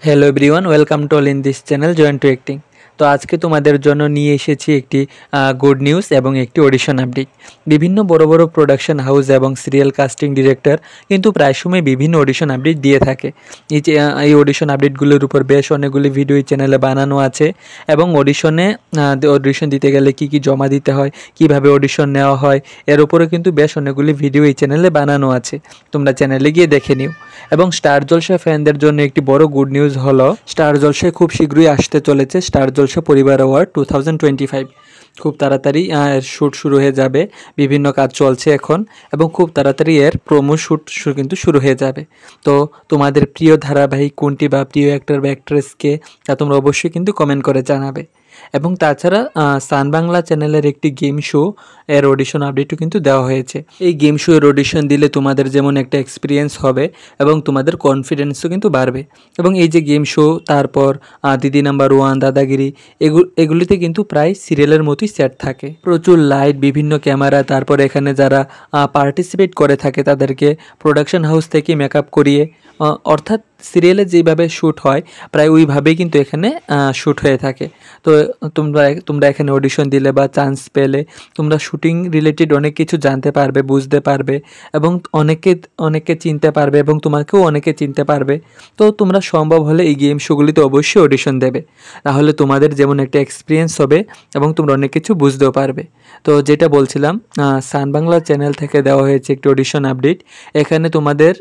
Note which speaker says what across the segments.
Speaker 1: Hello everyone, welcome to all in this channel join to acting. তো আজকে তোমাদের জন্য নিয়ে এসেছি একটি গুড নিউজ এবং একটি অডিশন আপডেট। বিভিন্ন বড় বড় প্রোডাকশন হাউস এবং সিরিয়াল কাস্টিং ডিরেক্টর কিন্তু প্রায় সময় বিভিন্ন অডিশন আপডেট দিয়ে থাকে। এই অডিশন আপডেটগুলোর উপর বেশ অনেকগুলি ভিডিও এই চ্যানেলে বানানো আছে এবং অডিশন দিতে গেলে কি কি জমা দিতে হয়, কিভাবে অডিশন নেওয়া হয়, এর উপরে কিন্তু বেশ অনেকগুলি ভিডিও এই চ্যানেলে বানানো আছে। তোমরা চ্যানেলে গিয়ে দেখে নিও। এবং স্টার জলসা ফ্যানদের জন্য একটি বড় গুড নিউজ হলো, স্টার জলসায় খুব শীঘ্রই আসতে চলেছে স্টার জলসা পরিবার অ্যাওয়ার্ড 2025। খুব তাড়াতাড়ি এর শ্যুট শুরু হয়ে যাবে, বিভিন্ন কাজ চলছে এখন এবং খুব তাড়াতাড়ি এর প্রোমো শ্যুট কিন্তু শুরু হয়ে যাবে। তো তোমাদের প্রিয় ধারাবাহিক কোনটি বা প্রিয় অ্যাক্টর বা অ্যাক্ট্রেসকে তা তোমরা অবশ্যই কিন্তু কমেন্ট করে জানাবে। এবং তাছাড়া সান বাংলা চ্যানেলের একটি গেম শো এর অডিশন আপডেটও কিন্তু দেওয়া হয়েছে। এই গেম শো এর অডিশন দিলে তোমাদের যেমন একটা এক্সপিরিয়েন্স হবে এবং তোমাদের কনফিডেন্সও কিন্তু বাড়বে। এবং এই যে গেম শো, তারপর দিদি নাম্বার ওয়ান, দাদাগিরি, এগুলিতে কিন্তু প্রায় সিরিয়ালের মতোই সেট থাকে, প্রচুর লাইট, বিভিন্ন ক্যামেরা, তারপর এখানে যারা পার্টিসিপেট করে থাকে তাদেরকে প্রোডাকশন হাউস থেকে মেকআপ করিয়ে, অর্থাৎ সিরিয়ালে যেভাবে শ্যুট হয় প্রায় ওইভাবেই কিন্তু এখানে শ্যুট হয়ে থাকে। তো তোমরা এখানে অডিশন দিলে বা চান্স পেলে তোমরা শুটিং রিলেটেড অনেক কিছু জানতে পারবে, বুঝতে পারবে এবং অনেককে চিনতে পারবে এবং তোমাকেও অনেকে চিনতে পারবে। তো তোমরা সম্ভব হলে এই গেম শোগুলিতে অবশ্যই অডিশন দেবে, তাহলে তোমাদের যেমন একটা এক্সপিরিয়েন্স হবে এবং তোমরা অনেক কিছু বুঝতেও পারবে। তো যেটা বলছিলাম, সান বাংলা চ্যানেল থেকে দেওয়া হয়েছে একটি অডিশন আপডেট। এখানে তোমাদের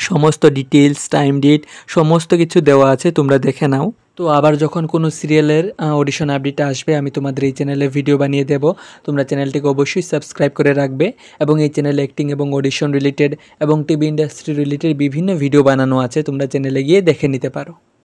Speaker 1: সমস্ত ডিটেলস, টাইম ডেট সমস্ত কিছু দেওয়া আছে, তোমরা দেখে নাও। তো আবার যখন কোনো সিরিয়ালের অডিশন আপডেট আসবে আমি তোমাদের এই চ্যানেলে ভিডিও বানিয়ে দেব। তোমরা চ্যানেলটিকে অবশ্যই সাবস্ক্রাইব করে রাখবে এবং এই চ্যানেলে অ্যাক্টিং এবং অডিশন রিলেটেড এবং টিভি ইন্ডাস্ট্রি রিলেটেড বিভিন্ন ভিডিও বানানো আছে, তোমরা চ্যানেলে গিয়ে দেখে নিতে পারো।